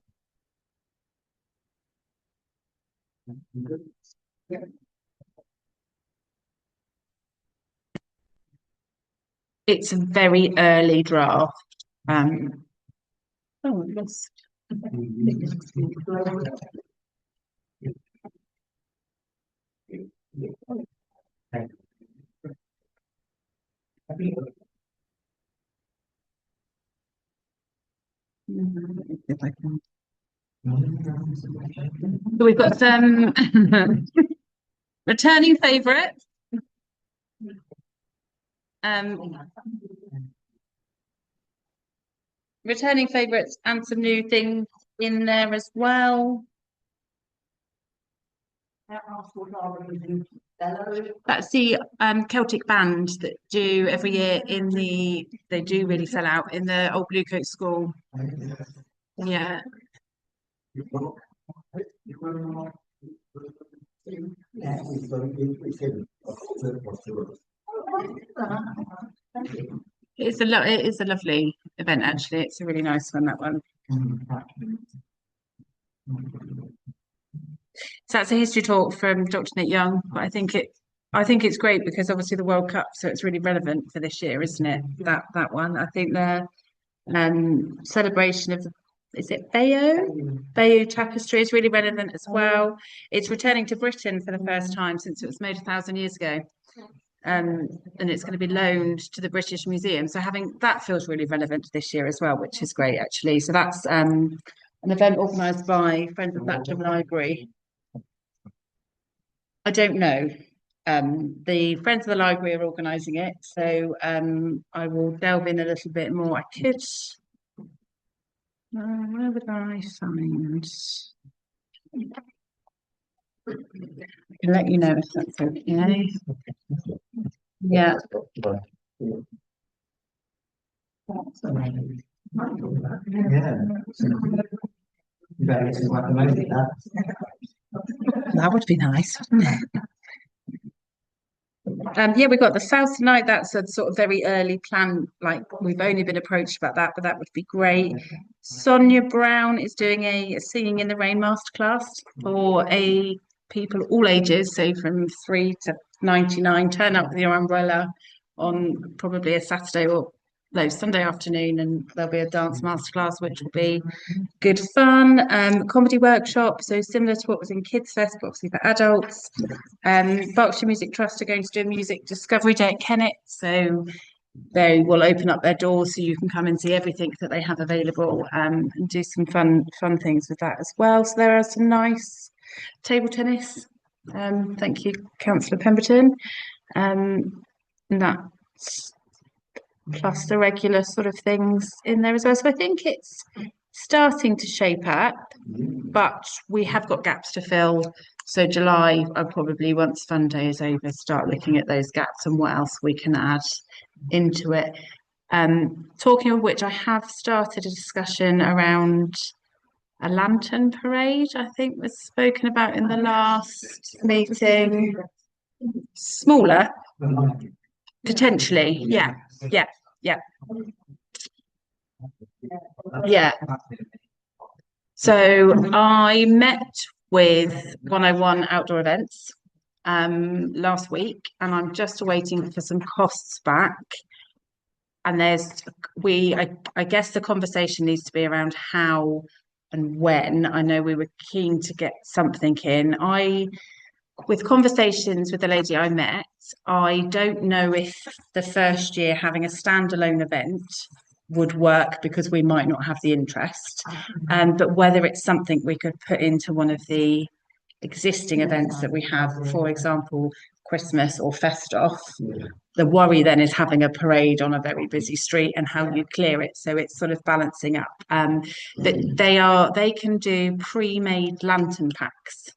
It's a very early draft. Oh, I lost. If I can. So we've got some returning favourites. Returning favourites and some new things in there as well. That's the Celtic band that do every year they do really sell out in the old Bluecoat School. Yeah. It is a lovely event actually. It's a really nice one, that one. So that's a history talk from Dr. Nick Young, but I think it's great because obviously the World Cup, so it's really relevant for this year, isn't it? That one. I think the celebration of, is it Bayeux tapestry is really relevant as well. It's returning to Britain for the first time since it was made 1,000 years ago. And it's going to be loaned to the British Museum. So having that feels really relevant this year as well, which is great actually. So that's an event organised by Friends of Thatcham Library. I don't know. The Friends of the Library are organising it, so I will delve in a little bit more. I could. Where would I find? I can let you know if that's okay. Yeah. That would be nice, wouldn't it? Yeah, we've got the South tonight. That's a sort of very early plan. Like we've only been approached about that, but that would be great. Sonia Brown is doing a Singing in the Rain masterclass for people all ages, so from 3 to 99. Turn up with your umbrella on probably a Saturday or Sunday afternoon, and there'll be a dance masterclass, which will be good fun. Comedy workshop, so similar to what was in Kids Fest, but obviously for adults. Berkshire Music Trust are going to do a music discovery day at Kennet, so they will open up their doors so you can come and see everything that they have available, and do some fun things with that as well. So there are some nice table tennis. Thank you, Councillor Pemberton. And that's plus the regular sort of things in there as well. So I think it's starting to shape up, but we have got gaps to fill. So July, I'll probably, once Fun Day is over, start looking at those gaps and what else we can add into it. Talking of which, I have started a discussion around a lantern parade, I think was spoken about in the last meeting. Smaller, potentially, yeah. So I met with 101 Outdoor Events last week, and I'm just waiting for some costs back. And I guess the conversation needs to be around how and when. I know we were keen to get something in. With conversations with the lady I met, I don't know if the first year having a standalone event would work because we might not have the interest, but whether it's something we could put into one of the existing events that we have, for example, Christmas or Festoff. The worry then is having a parade on a very busy street and how you clear it. So it's sort of balancing up. But they can do pre-made lantern packs.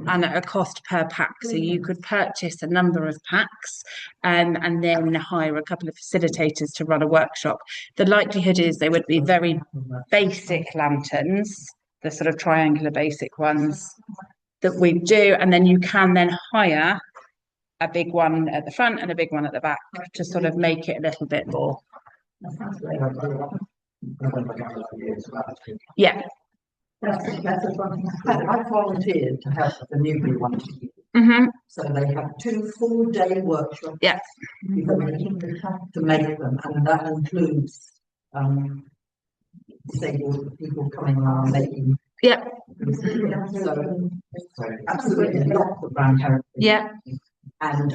And at a cost per pack, so you could purchase a number of packs and then hire a couple of facilitators to run a workshop. The likelihood is they would be very basic lanterns, the sort of triangular basic ones that we do, and then you can then hire a big one at the front and a big one at the back to sort of make it a little bit more. Yeah. I volunteered to help the Newbury one. So they have 2 full-day workshops. Yeah. To make them, and that includes disabled people coming around making So absolutely lots of grandparents. Yeah, And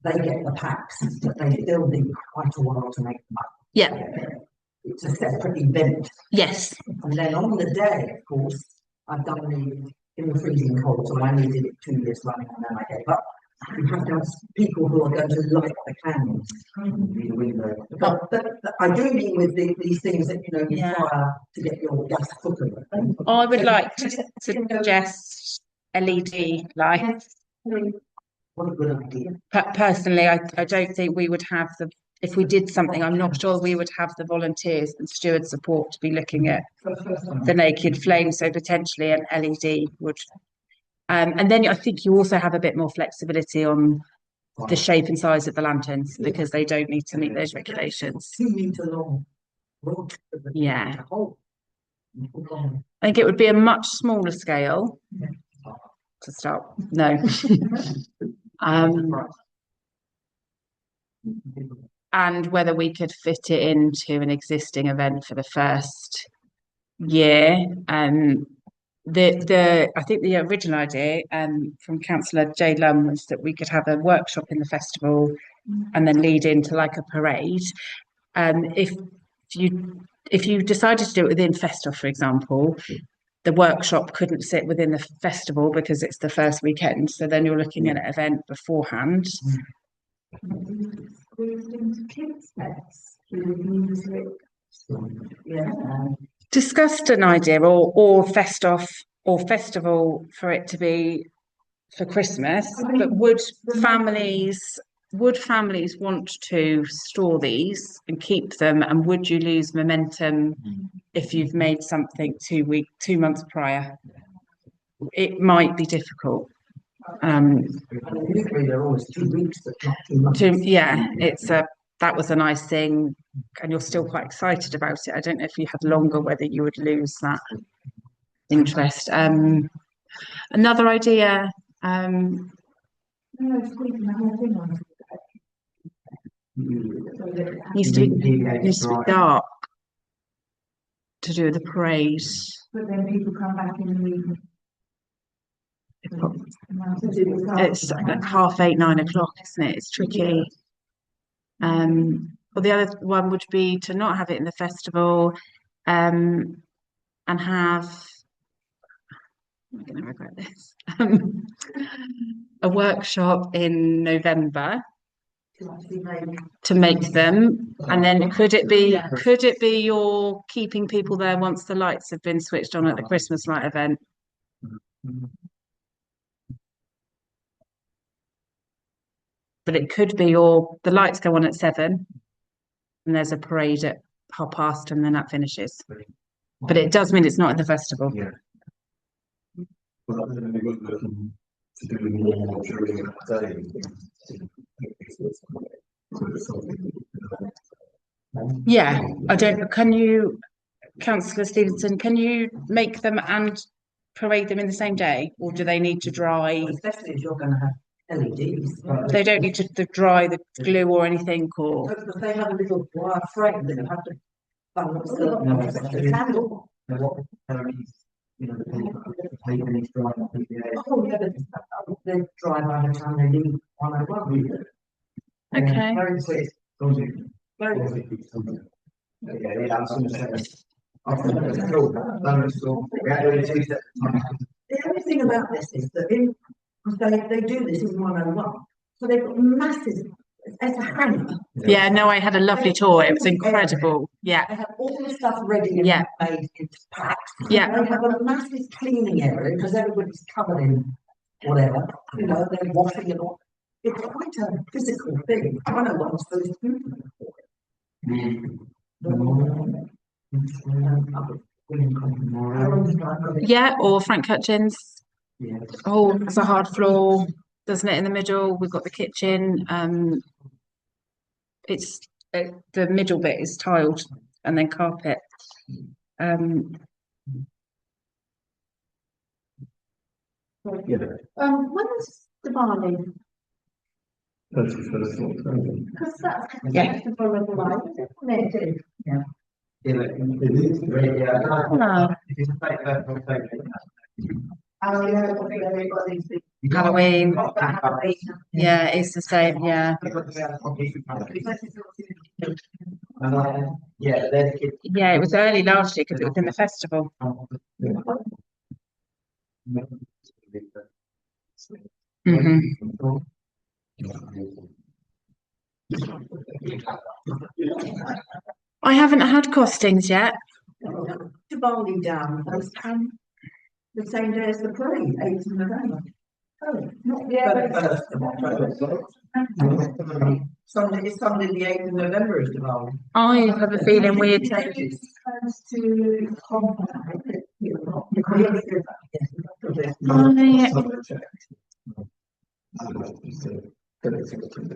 they get the packs, but they still need quite a while to make them up. yeah, It's a separate event. yes, And then on the day, of course, I've done the in the freezing cold, so I only did it 2 years running and then I gave up. You have to have people who are going to light the candles through the window. But I do mean with these things that you know you Yeah. fire to get your gas cooker. I would like to suggest LED lights. What a good idea. Personally, I don't think we would have if we did something, I'm not sure we would have the volunteers and steward support to be looking at the naked flame. So potentially an LED would. And then I think you also have a bit more flexibility on the shape and size of the lanterns because they don't need to meet those regulations. 2 meter long. Yeah. I think it would be a much smaller scale to start. No. And whether we could fit it into an existing event for the first year. I think the original idea from Councillor J Lum was that we could have a workshop in the festival and then lead into like a parade. If you decided to do it within Festoff, for example, the workshop couldn't sit within the festival because it's the first weekend. So then you're looking at an event beforehand. Discussed an idea or Festoff or festival for it to be for Christmas, but would families want to store these and keep them, and would you lose momentum if you've made something 2 months prior? It might be difficult. Usually they're always 2 weeks, but not 2 months. Yeah, that was a nice thing, and you're still quite excited about it. I don't know if you had longer, whether you would lose that interest. Another idea. Needs to be dark to do the parade. But then people come back in the evening. It's like 8:30, 9 o'clock, isn't it? It's tricky. Well, the other one would be to not have it in the festival, and have. I'm going to regret this. A workshop in November to make them, and then could it be you're keeping people there once the lights have been switched on at the Christmas light event? But it could be the lights go on at 7 and there's a parade at past and then that finishes. But it does mean it's not at the festival. Yeah. Well, then we were looking to do more during that day. Yeah, Councillor Stevenson, can you make them and parade them in the same day, or do they need to dry? Especially if you're going to have LEDs. They don't need to dry the glue or anything, or But they have a little wire frame that you have to balance the candle. You know, the paper needs drying on PPA. Oh, yeah, but they dry by the time they leave 101. okay. Very sweet. Very yeah, I was going to say. The only thing about this is that they do this in 101, so they've got massive. It's a hammer. Yeah, no, I had a lovely tour. It was incredible. Yeah. They have all the stuff ready and made into packs. Yeah. They have a massive cleaning area because everybody's covered in whatever. You know, they're washing it all. It's quite a physical thing. 101's supposed to do for it. Yeah, or Frank Hutchins. Yeah. Oh, it's a hard floor, doesn't it? In the middle, we've got the kitchen. It's the middle bit is tiled and then carpet. When is Diwali? 31st October. Because that's the Yeah. festival of light, isn't it? Yeah. Yeah, it is great, yeah. If it's like that, I'll take it. Oh, yeah, they've got these big. Halloween. Halloween. Yeah, it's the same. Yeah. Yeah, there's kids. Yeah, it was early last year because it was in the festival. Mhm. I haven't had costings yet. To Barley Down, the same day as the parade, 8th of November. Oh, not yet. Sunday the 8th of November is the Barley. I have a feeling we're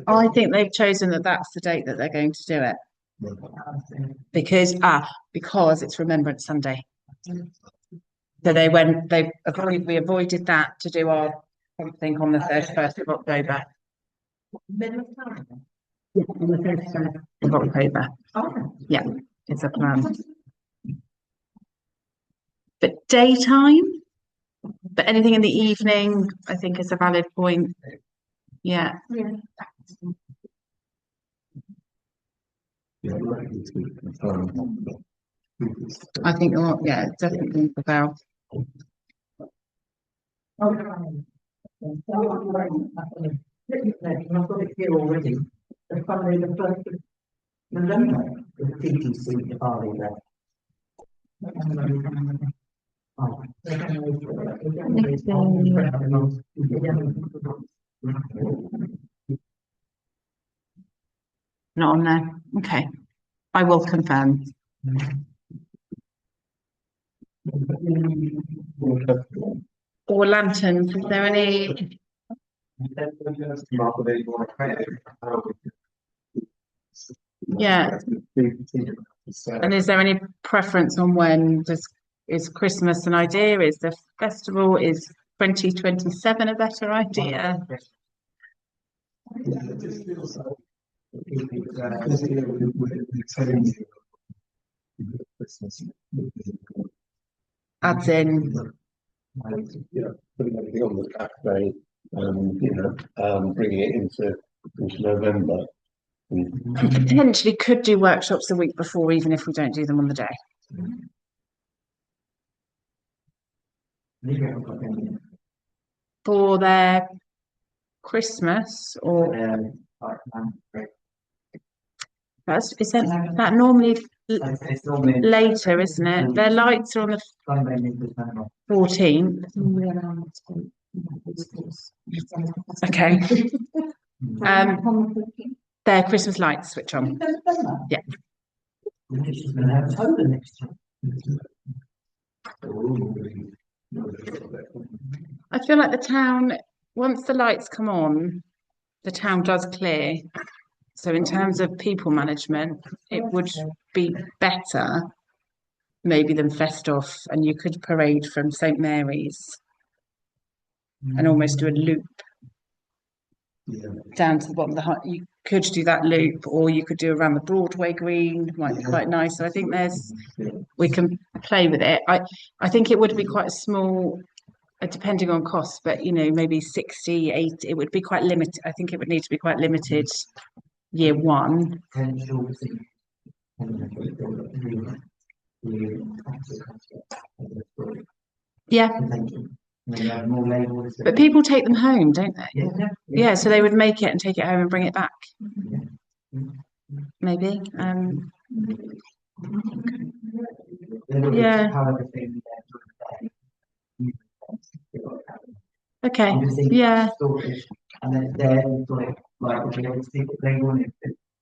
I think they've chosen that that's the date that they're going to do it because it's Remembrance Sunday. So we avoided that to do our something on the 31st of October. Middle of time. Yeah, on the 31st of October. Oh. Yeah, it's a plan. But daytime, but anything in the evening, I think is a valid point. Yeah. Yeah. I think, it's definitely the bell. I've got it here already. The Sunday the 1st of November, the TTC, the Barley there. Not on there. Okay. I will confirm. Or lanterns, is there any? Yeah. And is there any preference on when is Christmas an idea? Is the festival, is 2027 a better idea? Adds in. Putting everything on the Saturday, bringing it into November. Potentially could do workshops the week before, even if we don't do them on the day. For their Christmas or is that normally later, isn't it? Their lights are on the 14th. Okay. Their Christmas lights switch on. Yeah. I feel like the town, once the lights come on, the town does clear. So in terms of people management, it would be better maybe than Festoff, and you could parade from St Mary's and almost do a loop down to the bottom of the hut. You could do that loop, or you could do around the Broadway Green, might be quite nice. So I think we can play with it. I think it would be quite a small, depending on cost, but maybe 60, 80, it would be quite limited. I think it would need to be quite limited year one. Yeah. But people take them home, don't they? Yeah, so they would make it and take it home and bring it back. Maybe. Yeah. Okay. Yeah. And then they're like they want it,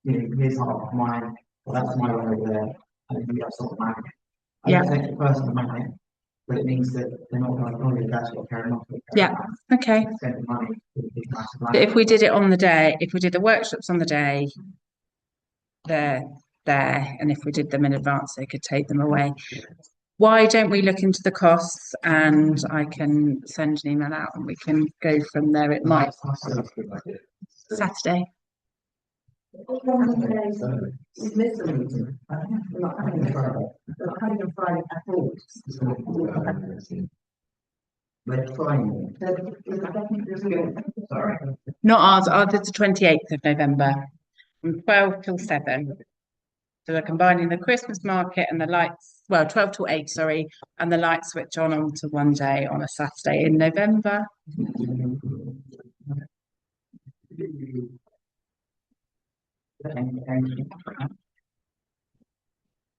here's half of mine, well, that's my one over there, and you have sort of mine. Yeah. Take a personal money, but it means that they're not going to that's what carrying on. Yeah. Okay. Spend money. But if we did it on the day, if we did the workshops on the day, they're there, and if we did them in advance, they could take them away. Why don't we look into the costs, and I can send an email out and we can go from there. It might Saturday. Saturday, 'cause I think it's still, like, you know, there's half of the thing there during the day. You know, there's more labels. But people take them home, don't they? Saturday. Yeah. Yeah. Yeah. It's missed the meeting. We're not having a Friday. We're not having a Friday at all. We're trying. Sorry. Not ours. Ours is the 28th of November, from 12 till 7. So we're combining the Christmas market and the lights. Well, 12 till 8, sorry, and the lights switch on to one day on a Saturday in November.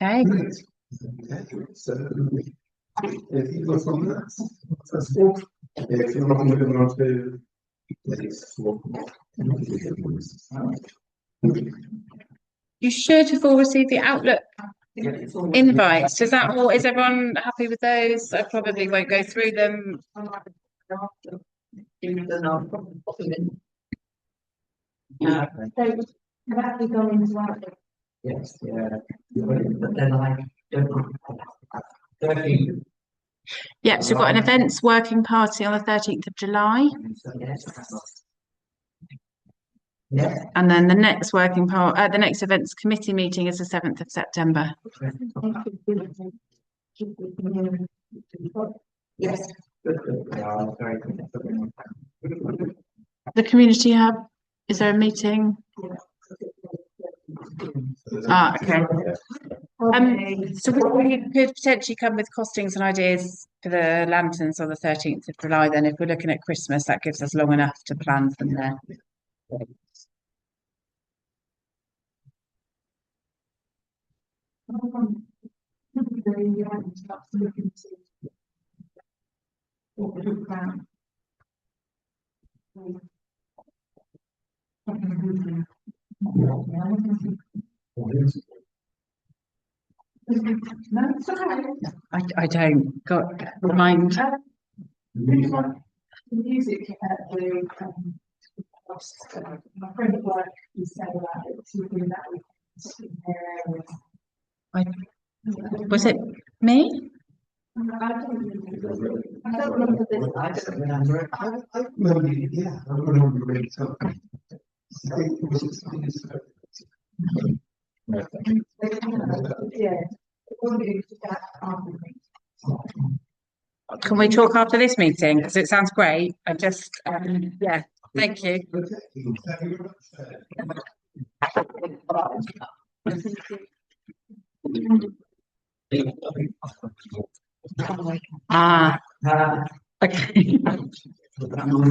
Okay. So, if you go from that, that's all. If you're not moving on to next one. You should have all received the Outlook invites. Does that all? Is everyone happy with those? I probably won't go through them. So, have actually gone into our. Yes, yeah, but then I don't. 13. Yeah, so we've got an events working party on the 13th of July. Yes. Yeah. And then the next the next events committee meeting is the 7th of September. Yes. Very good. The community hub, is there a meeting? Ah, okay. So we could potentially come with costings and ideas for the lanterns on the 13th of July then. If we're looking at Christmas, that gives us long enough to plan from there. I don't got mind. The music at the my friend at work, he said about it, something that we in their areas. Was it me? I don't remember this. I don't remember it. I remember, yeah, I remember really something. I think it was Yeah. It wasn't even that argument. Can we talk after this meeting? Because it sounds great. I just, yeah, thank you. Ah, okay.